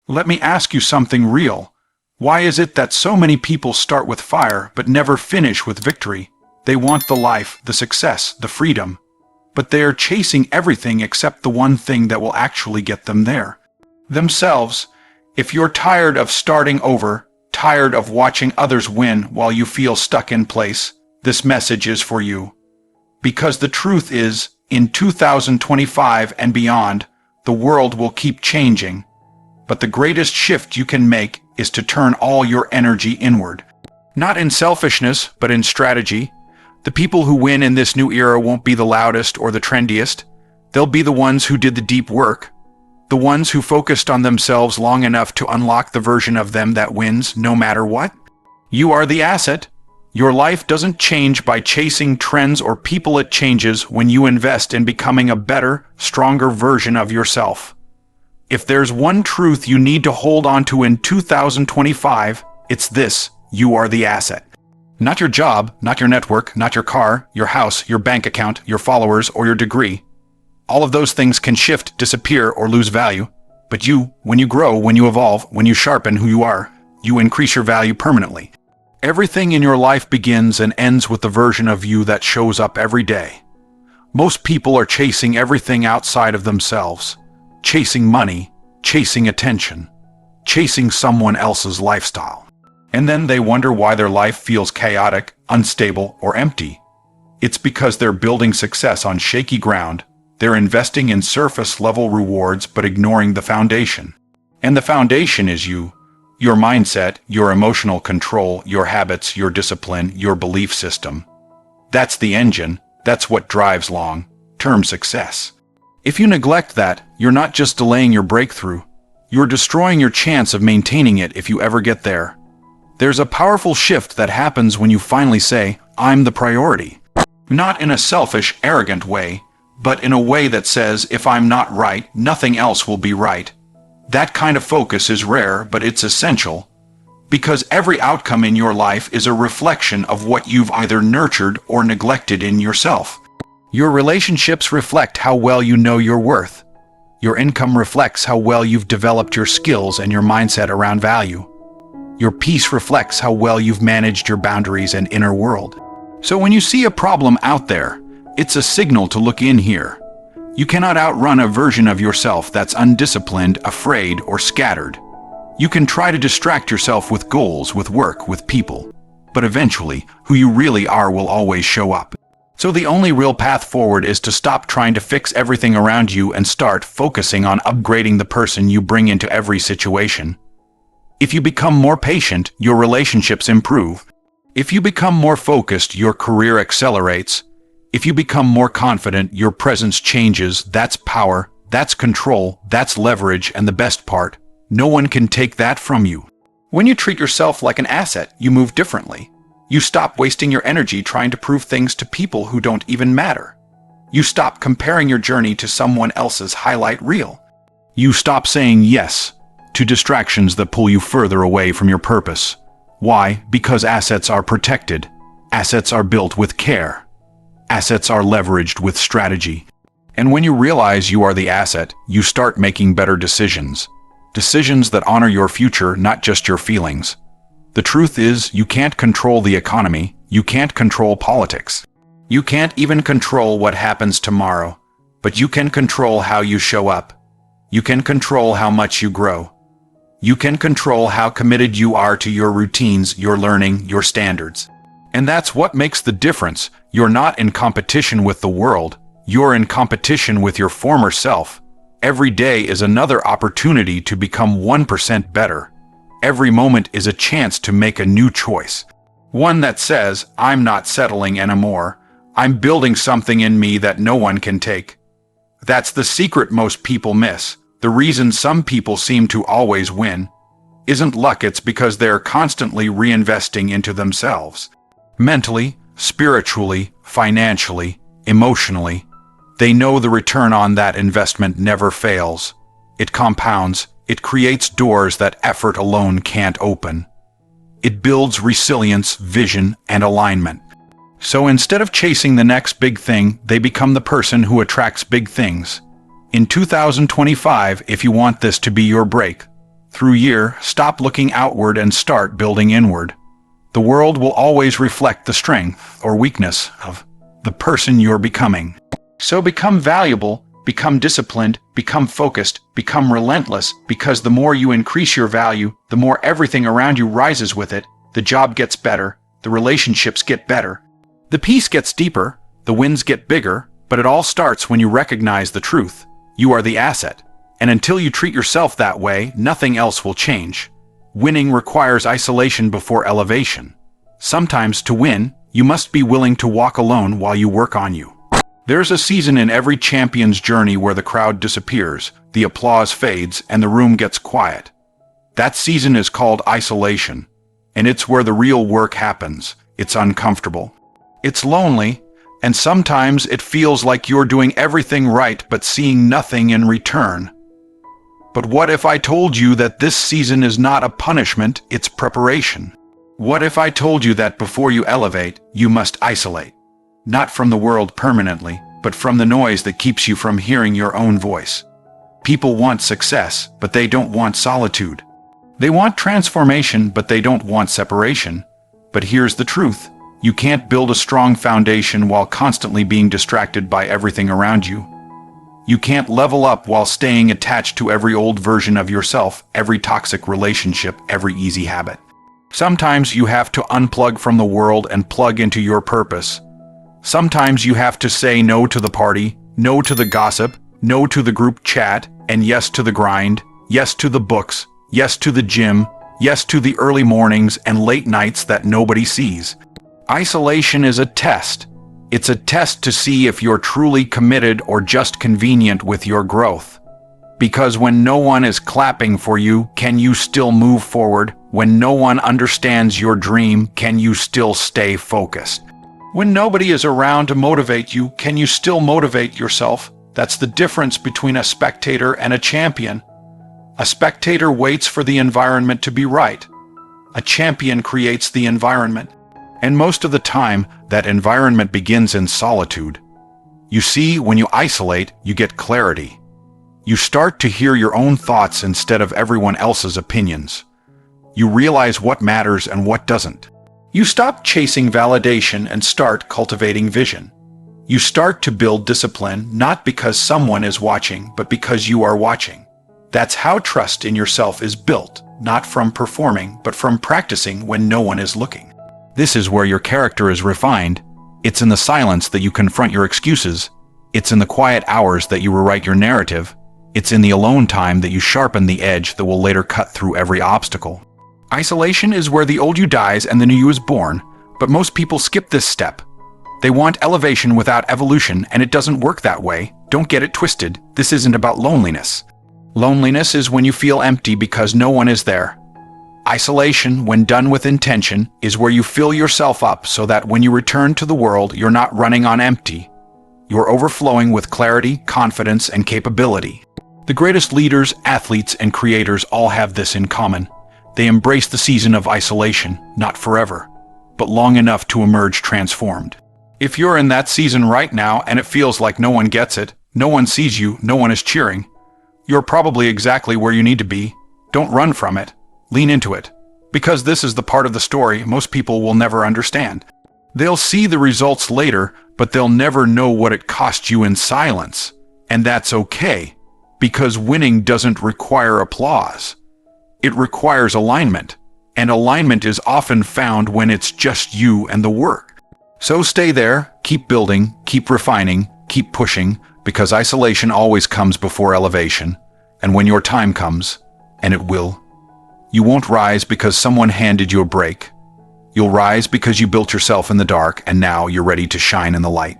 Let me ask you something real. Why is it that so many people start with fire but never finish with victory? They want the life, the success, the freedom, but they are chasing everything except the one thing that will actually get them there. Themselves. If you're tired of starting over, tired of watching others win while you feel stuck in place, this message is for you. Because the truth is, in 2025 and beyond, the world will keep changing. But the greatest shift you can make is to turn all your energy inward. Not in selfishness, but in strategy. The people who win in this new era won't be the loudest or the trendiest. They'll be the ones who did the deep work. The ones who focused on themselves long enough to unlock the version of them that wins no matter what. You are the asset. Your life doesn't change by chasing trends or people. It changes when you invest in becoming a better, stronger version of yourself. If there's one truth you need to hold on to in 2025, it's this: you are the asset. Not your job, not your network, not your car, your house, your bank account, your followers, or your degree. All of those things can shift, disappear, or lose value. But you, when you grow, when you evolve, when you sharpen who you are, you increase your value permanently. Everything in your life begins and ends with the version of you that shows up every day. Most people are chasing everything outside of themselves. Chasing money, chasing attention, chasing someone else's lifestyle. And then they wonder why their life feels chaotic, unstable, or empty. It's because they're building success on shaky ground. They're investing in surface-level rewards but ignoring the foundation. And the foundation is you. Your mindset, your emotional control, your habits, your discipline, your belief system. That's the engine. That's what drives long-term success. If you neglect that, you're not just delaying your breakthrough. You're destroying your chance of maintaining it if you ever get there. There's a powerful shift that happens when you finally say, "I'm the priority." Not in a selfish, arrogant way, but in a way that says, if I'm not right, nothing else will be right. That kind of focus is rare, but it's essential, because every outcome in your life is a reflection of what you've either nurtured or neglected in yourself. Your relationships reflect how well you know your worth. Your income reflects how well you've developed your skills and your mindset around value. Your peace reflects how well you've managed your boundaries and inner world. So when you see a problem out there, it's a signal to look in here. You cannot outrun a version of yourself that's undisciplined, afraid, or scattered. You can try to distract yourself with goals, with work, with people. But eventually, who you really are will always show up. So the only real path forward is to stop trying to fix everything around you and start focusing on upgrading the person you bring into every situation. If you become more patient, your relationships improve. If you become more focused, your career accelerates. If you become more confident, your presence changes. That's power, that's control, that's leverage, and the best part, no one can take that from you. When you treat yourself like an asset, you move differently. You stop wasting your energy trying to prove things to people who don't even matter. You stop comparing your journey to someone else's highlight reel. You stop saying yes to distractions that pull you further away from your purpose. Why? Because assets are protected. Assets are built with care. Assets are leveraged with strategy. And when you realize you are the asset, you start making better decisions. Decisions that honor your future, not just your feelings. The truth is, you can't control the economy. You can't control politics. You can't even control what happens tomorrow. But you can control how you show up. You can control how much you grow. You can control how committed you are to your routines, your learning, your standards. And that's what makes the difference. You're not in competition with the world. You're in competition with your former self. Every day is another opportunity to become 1% better. Every moment is a chance to make a new choice. One that says, I'm not settling anymore. I'm building something in me that no one can take. That's the secret most people miss. The reason some people seem to always win isn't luck, it's because they're constantly reinvesting into themselves. Mentally, spiritually, financially, emotionally. They know the return on that investment never fails. It compounds. It creates doors that effort alone can't open. It builds resilience, vision, and alignment. So instead of chasing the next big thing, they become the person who attracts big things. In 2025, if you want this to be your break, through year, stop looking outward and start building inward. The world will always reflect the strength or weakness of the person you're becoming. So become valuable, become disciplined, become focused, become relentless, because the more you increase your value, the more everything around you rises with it. The job gets better, the relationships get better, the peace gets deeper, the wins get bigger, but it all starts when you recognize the truth. You are the asset. And until you treat yourself that way, nothing else will change. Winning requires isolation before elevation. Sometimes to win, you must be willing to walk alone while you work on you. There's a season in every champion's journey where the crowd disappears, the applause fades, and the room gets quiet. That season is called isolation, and it's where the real work happens. It's uncomfortable. It's lonely, and sometimes it feels like you're doing everything right but seeing nothing in return. But what if I told you that this season is not a punishment, it's preparation? What if I told you that before you elevate, you must isolate? Not from the world permanently, but from the noise that keeps you from hearing your own voice. People want success, but they don't want solitude. They want transformation, but they don't want separation. But here's the truth. You can't build a strong foundation while constantly being distracted by everything around you. You can't level up while staying attached to every old version of yourself, every toxic relationship, every easy habit. Sometimes you have to unplug from the world and plug into your purpose. Sometimes you have to say no to the party, no to the gossip, no to the group chat, and yes to the grind, yes to the books, yes to the gym, yes to the early mornings and late nights that nobody sees. Isolation is a test. It's a test to see if you're truly committed or just convenient with your growth. Because when no one is clapping for you, can you still move forward? When no one understands your dream, can you still stay focused? When nobody is around to motivate you, can you still motivate yourself? That's the difference between a spectator and a champion. A spectator waits for the environment to be right. A champion creates the environment. And most of the time, that environment begins in solitude. You see, when you isolate, you get clarity. You start to hear your own thoughts instead of everyone else's opinions. You realize what matters and what doesn't. You stop chasing validation and start cultivating vision. You start to build discipline not because someone is watching, but because you are watching. That's how trust in yourself is built, not from performing, but from practicing when no one is looking. This is where your character is refined. It's in the silence that you confront your excuses. It's in the quiet hours that you rewrite your narrative. It's in the alone time that you sharpen the edge that will later cut through every obstacle. Isolation is where the old you dies and the new you is born, but most people skip this step. They want elevation without evolution, and it doesn't work that way. Don't get it twisted. This isn't about loneliness. Loneliness is when you feel empty because no one is there. Isolation, when done with intention, is where you fill yourself up so that when you return to the world, you're not running on empty. You're overflowing with clarity, confidence, and capability. The greatest leaders, athletes, and creators all have this in common. They embrace the season of isolation, not forever, but long enough to emerge transformed. If you're in that season right now and it feels like no one gets it, no one sees you, no one is cheering, you're probably exactly where you need to be. Don't run from it. Lean into it. Because this is the part of the story most people will never understand. They'll see the results later, but they'll never know what it cost you in silence. And that's okay, because winning doesn't require applause. It requires alignment, and alignment is often found when it's just you and the work. So stay there, keep building, keep refining, keep pushing, because isolation always comes before elevation. And when your time comes, and it will, you won't rise because someone handed you a break. You'll rise because you built yourself in the dark and now you're ready to shine in the light.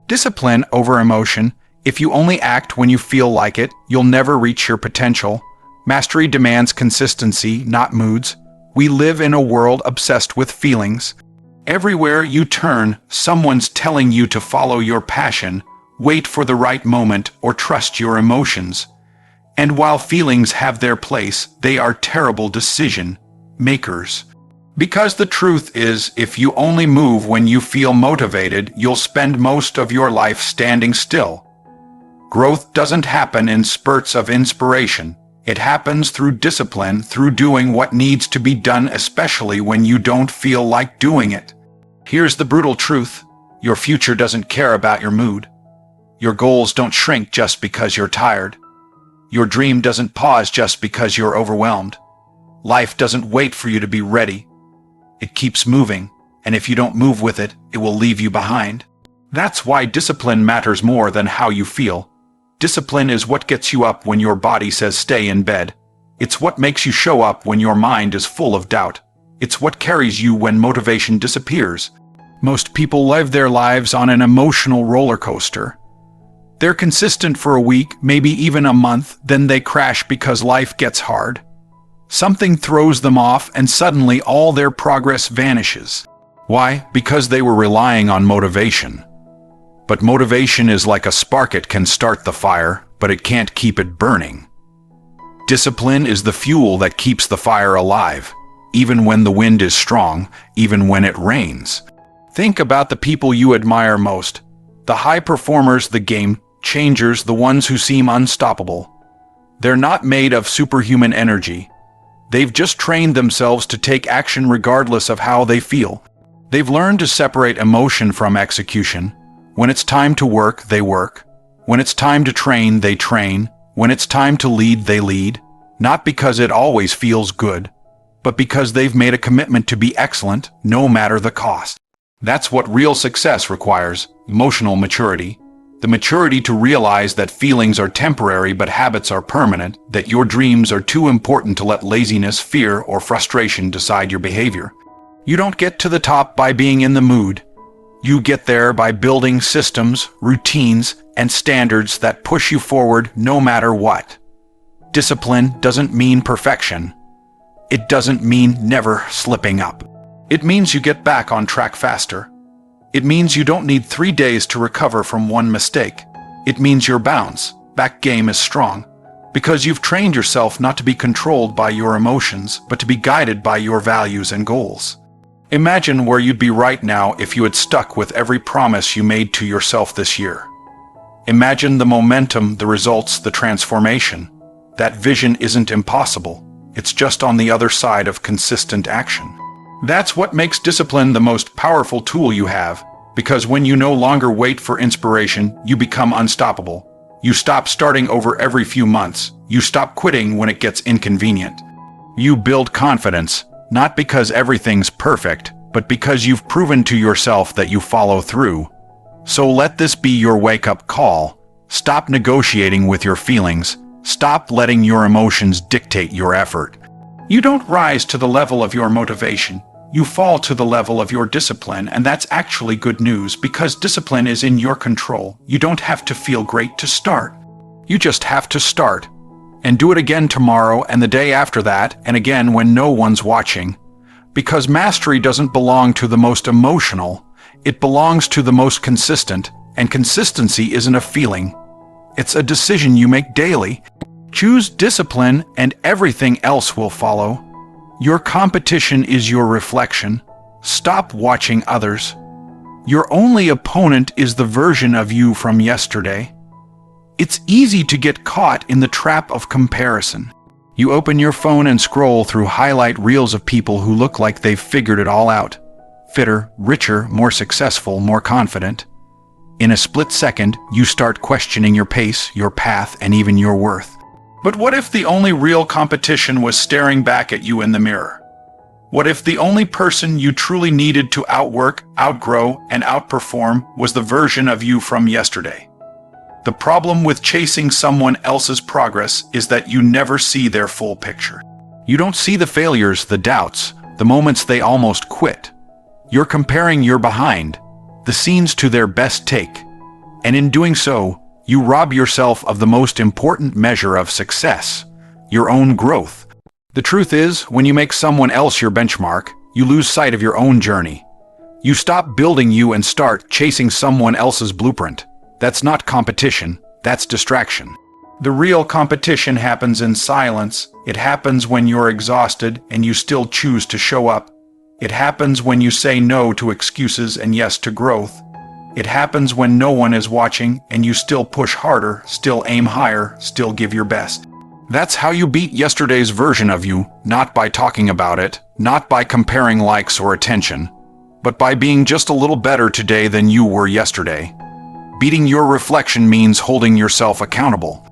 Discipline over emotion. If you only act when you feel like it, you'll never reach your potential. Mastery demands consistency, not moods. We live in a world obsessed with feelings. Everywhere you turn, someone's telling you to follow your passion, wait for the right moment, or trust your emotions. And while feelings have their place, they are terrible decision makers. Because the truth is, if you only move when you feel motivated, you'll spend most of your life standing still. Growth doesn't happen in spurts of inspiration. It happens through discipline, through doing what needs to be done, especially when you don't feel like doing it. Here's the brutal truth. Your future doesn't care about your mood. Your goals don't shrink just because you're tired. Your dream doesn't pause just because you're overwhelmed. Life doesn't wait for you to be ready. It keeps moving, and if you don't move with it, it will leave you behind. That's why discipline matters more than how you feel. Discipline is what gets you up when your body says stay in bed. It's what makes you show up when your mind is full of doubt. It's what carries you when motivation disappears. Most people live their lives on an emotional roller coaster. They're consistent for a week, maybe even a month, then they crash because life gets hard. Something throws them off, and suddenly all their progress vanishes. Why? Because they were relying on motivation. But motivation is like a spark. It can start the fire, but it can't keep it burning. Discipline is the fuel that keeps the fire alive, even when the wind is strong, even when it rains. Think about the people you admire most. The high performers, the game changers, the ones who seem unstoppable. They're not made of superhuman energy. They've just trained themselves to take action regardless of how they feel. They've learned to separate emotion from execution. When it's time to work, they work. When it's time to train, they train. When it's time to lead, they lead. Not because it always feels good, but because they've made a commitment to be excellent, no matter the cost. That's what real success requires: emotional maturity. The maturity to realize that feelings are temporary but habits are permanent, that your dreams are too important to let laziness, fear, or frustration decide your behavior. You don't get to the top by being in the mood. You get there by building systems, routines, and standards that push you forward no matter what. Discipline doesn't mean perfection. It doesn't mean never slipping up. It means you get back on track faster. It means you don't need 3 days to recover from one mistake. It means your bounce back game is strong, because you've trained yourself not to be controlled by your emotions, but to be guided by your values and goals. Imagine where you'd be right now if you had stuck with every promise you made to yourself this year. Imagine the momentum, the results, the transformation. That vision isn't impossible. It's just on the other side of consistent action. That's what makes discipline the most powerful tool you have, because when you no longer wait for inspiration, you become unstoppable. You stop starting over every few months. You stop quitting when it gets inconvenient. You build confidence, not because everything's perfect, but because you've proven to yourself that you follow through. So let this be your wake-up call. Stop negotiating with your feelings. Stop letting your emotions dictate your effort. You don't rise to the level of your motivation. You fall to the level of your discipline, and that's actually good news, because discipline is in your control. You don't have to feel great to start. You just have to start. And do it again tomorrow and the day after that, and again when no one's watching. Because mastery doesn't belong to the most emotional. It belongs to the most consistent, and consistency isn't a feeling. It's a decision you make daily. Choose discipline and everything else will follow. Your competition is your reflection. Stop watching others. Your only opponent is the version of you from yesterday. It's easy to get caught in the trap of comparison. You open your phone and scroll through highlight reels of people who look like they've figured it all out. Fitter, richer, more successful, more confident. In a split second, you start questioning your pace, your path, and even your worth. But what if the only real competition was staring back at you in the mirror? What if the only person you truly needed to outwork, outgrow, and outperform was the version of you from yesterday? The problem with chasing someone else's progress is that you never see their full picture. You don't see the failures, the doubts, the moments they almost quit. You're comparing your behind, the scenes to their best take. And in doing so, you rob yourself of the most important measure of success, your own growth. The truth is, when you make someone else your benchmark, you lose sight of your own journey. You stop building you and start chasing someone else's blueprint. That's not competition, that's distraction. The real competition happens in silence. It happens when you're exhausted and you still choose to show up. It happens when you say no to excuses and yes to growth. It happens when no one is watching and you still push harder, still aim higher, still give your best. That's how you beat yesterday's version of you, not by talking about it, not by comparing likes or attention, but by being just a little better today than you were yesterday. Beating your reflection means holding yourself accountable.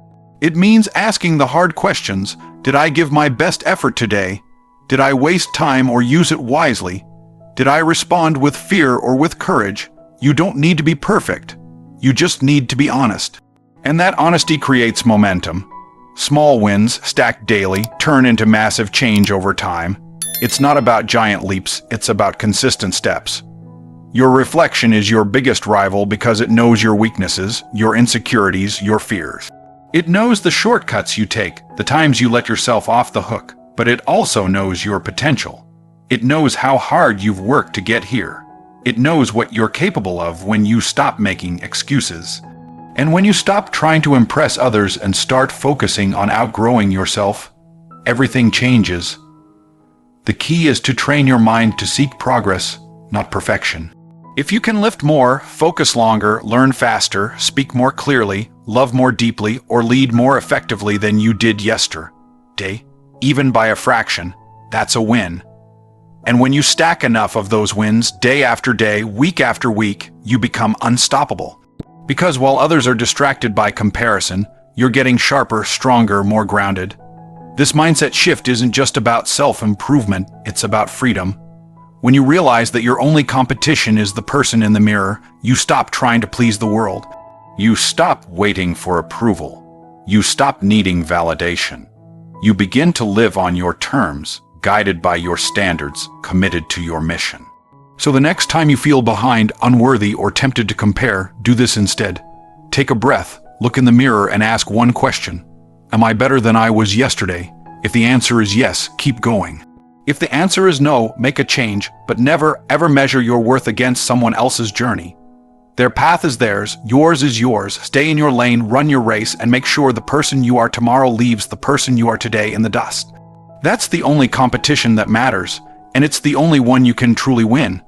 It means asking the hard questions. Did I give my best effort today? Did I waste time or use it wisely? Did I respond with fear or with courage? You don't need to be perfect. You just need to be honest. And that honesty creates momentum. Small wins, stacked daily, turn into massive change over time. It's not about giant leaps, it's about consistent steps. Your reflection is your biggest rival because it knows your weaknesses, your insecurities, your fears. It knows the shortcuts you take, the times you let yourself off the hook, but it also knows your potential. It knows how hard you've worked to get here. It knows what you're capable of when you stop making excuses. And when you stop trying to impress others and start focusing on outgrowing yourself, everything changes. The key is to train your mind to seek progress, not perfection. If you can lift more, focus longer, learn faster, speak more clearly, love more deeply, or lead more effectively than you did yesterday, even by a fraction, that's a win. And when you stack enough of those wins, day after day, week after week, you become unstoppable. Because while others are distracted by comparison, you're getting sharper, stronger, more grounded. This mindset shift isn't just about self-improvement, it's about freedom. When you realize that your only competition is the person in the mirror, you stop trying to please the world. You stop waiting for approval. You stop needing validation. You begin to live on your terms, guided by your standards, committed to your mission. So the next time you feel behind, unworthy, or tempted to compare, do this instead. Take a breath, look in the mirror, and ask one question. Am I better than I was yesterday? If the answer is yes, keep going. If the answer is no, make a change, but never, ever measure your worth against someone else's journey. Their path is theirs, yours is yours. Stay in your lane, run your race, and make sure the person you are tomorrow leaves the person you are today in the dust. That's the only competition that matters, and it's the only one you can truly win.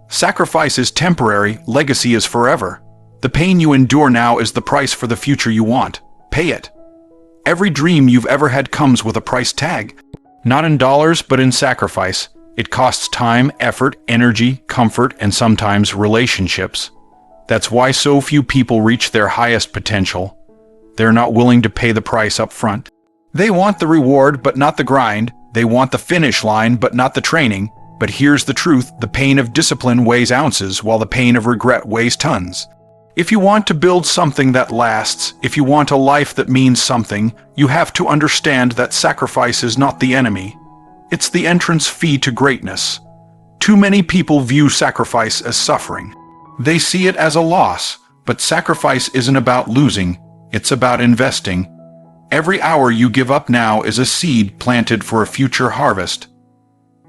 Sacrifice is temporary, legacy is forever. The pain you endure now is the price for the future you want. Pay it. Every dream you've ever had comes with a price tag. Not in dollars, but in sacrifice. It costs time, effort, energy, comfort, and sometimes relationships. That's why so few people reach their highest potential. They're not willing to pay the price up front. They want the reward, but not the grind. They want the finish line, but not the training. But here's the truth, the pain of discipline weighs ounces, while the pain of regret weighs tons. If you want to build something that lasts, if you want a life that means something, you have to understand that sacrifice is not the enemy. It's the entrance fee to greatness. Too many people view sacrifice as suffering. They see it as a loss, but sacrifice isn't about losing, it's about investing. Every hour you give up now is a seed planted for a future harvest.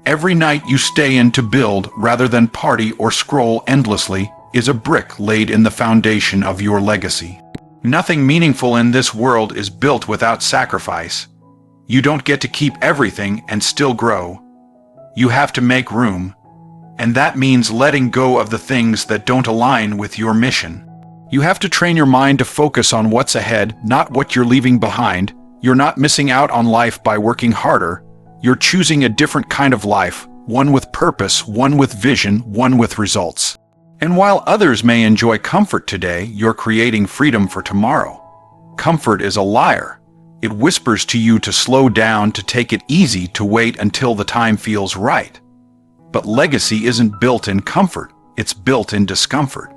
Every night you stay in to build rather than party or scroll endlessly is a brick laid in the foundation of your legacy. Nothing meaningful in this world is built without sacrifice. You don't get to keep everything and still grow. You have to make room. And that means letting go of the things that don't align with your mission. You have to train your mind to focus on what's ahead, not what you're leaving behind. You're not missing out on life by working harder. You're choosing a different kind of life, one with purpose, one with vision, one with results. And while others may enjoy comfort today, you're creating freedom for tomorrow. Comfort is a liar. It whispers to you to slow down, to take it easy, to wait until the time feels right. But legacy isn't built in comfort, it's built in discomfort.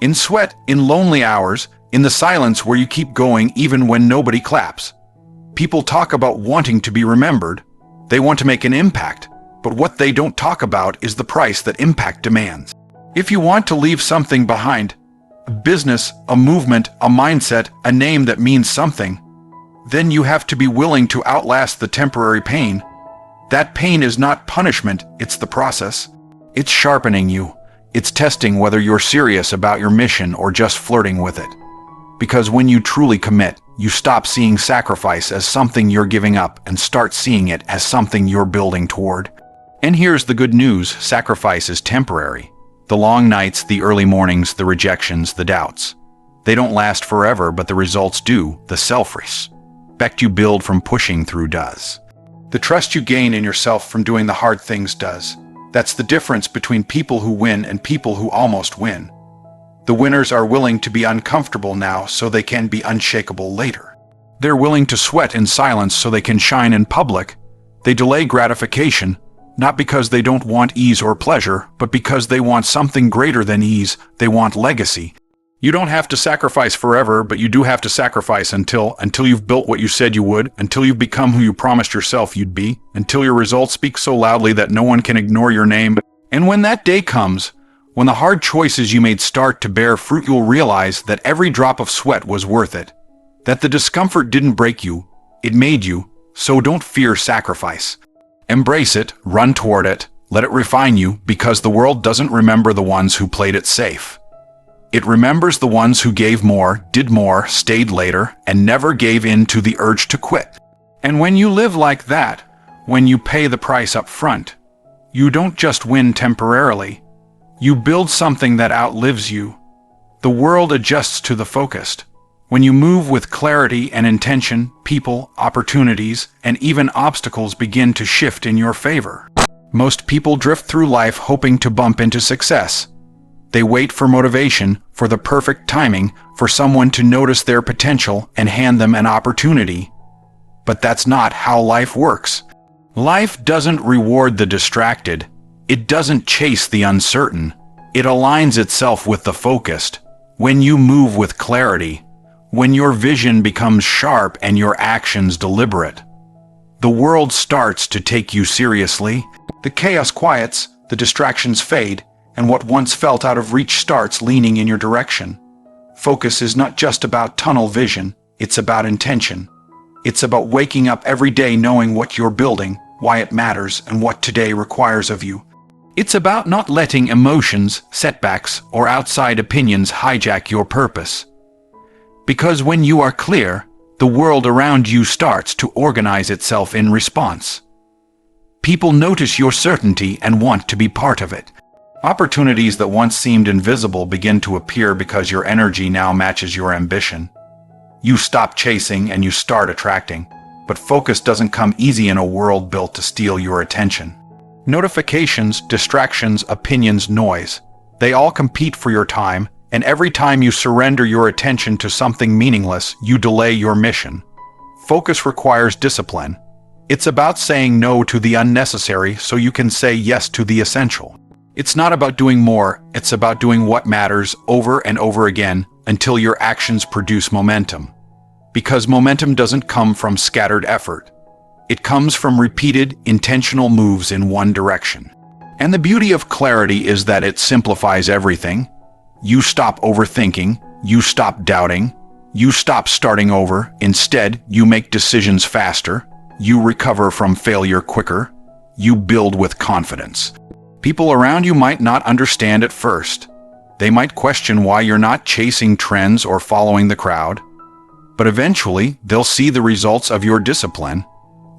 In sweat, in lonely hours, in the silence where you keep going even when nobody claps. People talk about wanting to be remembered. They want to make an impact, but what they don't talk about is the price that impact demands. If you want to leave something behind, a business, a movement, a mindset, a name that means something, then you have to be willing to outlast the temporary pain. That pain is not punishment, it's the process. It's sharpening you. It's testing whether you're serious about your mission or just flirting with it. Because when you truly commit, you stop seeing sacrifice as something you're giving up and start seeing it as something you're building toward. And here's the good news, sacrifice is temporary. The long nights, the early mornings, the rejections, the doubts. They don't last forever, but the results do, the self-race. respect you build from pushing through does. The trust you gain in yourself from doing the hard things does. That's the difference between people who win and people who almost win. The winners are willing to be uncomfortable now so they can be unshakable later. They're willing to sweat in silence so they can shine in public. They delay gratification, not because they don't want ease or pleasure, but because they want something greater than ease. They want legacy. You don't have to sacrifice forever, but you do have to sacrifice until you've built what you said you would, until you've become who you promised yourself you'd be, until your results speak so loudly that no one can ignore your name. And when that day comes, when the hard choices you made start to bear fruit, you'll realize that every drop of sweat was worth it. That the discomfort didn't break you, it made you, so don't fear sacrifice. Embrace it, run toward it, let it refine you, because the world doesn't remember the ones who played it safe. It remembers the ones who gave more, did more, stayed later, and never gave in to the urge to quit. And when you live like that, when you pay the price up front, you don't just win temporarily. You build something that outlives you. The world adjusts to the focused. When you move with clarity and intention, people, opportunities, and even obstacles begin to shift in your favor. Most people drift through life hoping to bump into success. They wait for motivation, for the perfect timing, for someone to notice their potential and hand them an opportunity. But that's not how life works. Life doesn't reward the distracted. It doesn't chase the uncertain. It aligns itself with the focused. When you move with clarity, when your vision becomes sharp and your actions deliberate, the world starts to take you seriously. The chaos quiets, the distractions fade, and what once felt out of reach starts leaning in your direction. Focus is not just about tunnel vision, it's about intention. It's about waking up every day knowing what you're building, why it matters, and what today requires of you. It's about not letting emotions, setbacks, or outside opinions hijack your purpose. Because when you are clear, the world around you starts to organize itself in response. People notice your certainty and want to be part of it. Opportunities that once seemed invisible begin to appear because your energy now matches your ambition. You stop chasing and you start attracting. But focus doesn't come easy in a world built to steal your attention. Notifications, distractions, opinions, noise. They all compete for your time, and every time you surrender your attention to something meaningless, you delay your mission. Focus requires discipline. It's about saying no to the unnecessary so you can say yes to the essential. It's not about doing more, it's about doing what matters over and over again until your actions produce momentum. Because momentum doesn't come from scattered effort. It comes from repeated, intentional moves in one direction. And the beauty of clarity is that it simplifies everything. You stop overthinking, you stop doubting, you stop starting over. Instead, you make decisions faster, you recover from failure quicker, you build with confidence. People around you might not understand at first. They might question why you're not chasing trends or following the crowd. But eventually, they'll see the results of your discipline.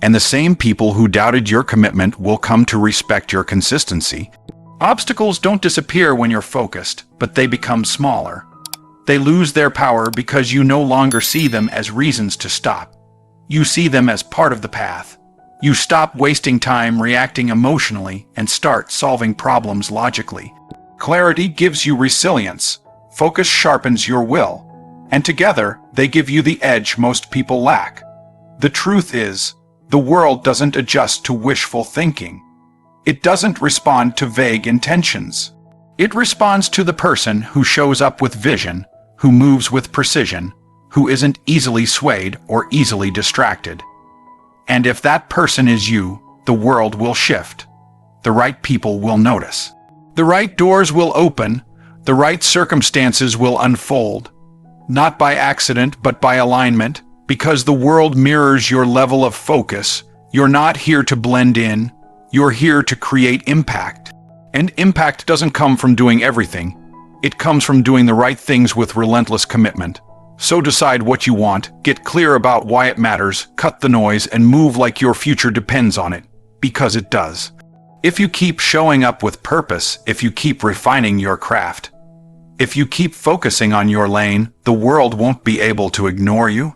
And the same people who doubted your commitment will come to respect your consistency. Obstacles don't disappear when you're focused, but they become smaller. They lose their power because you no longer see them as reasons to stop. You see them as part of the path. You stop wasting time reacting emotionally and start solving problems logically. Clarity gives you resilience. Focus sharpens your will. And together, they give you the edge most people lack. The truth is, the world doesn't adjust to wishful thinking. It doesn't respond to vague intentions. It responds to the person who shows up with vision, who moves with precision, who isn't easily swayed or easily distracted. And if that person is you, the world will shift. The right people will notice. The right doors will open. The right circumstances will unfold. Not by accident, but by alignment, because the world mirrors your level of focus. You're not here to blend in. You're here to create impact. And impact doesn't come from doing everything. It comes from doing the right things with relentless commitment. So decide what you want, get clear about why it matters, cut the noise, and move like your future depends on it, because it does. If you keep showing up with purpose, if you keep refining your craft, if you keep focusing on your lane, the world won't be able to ignore you.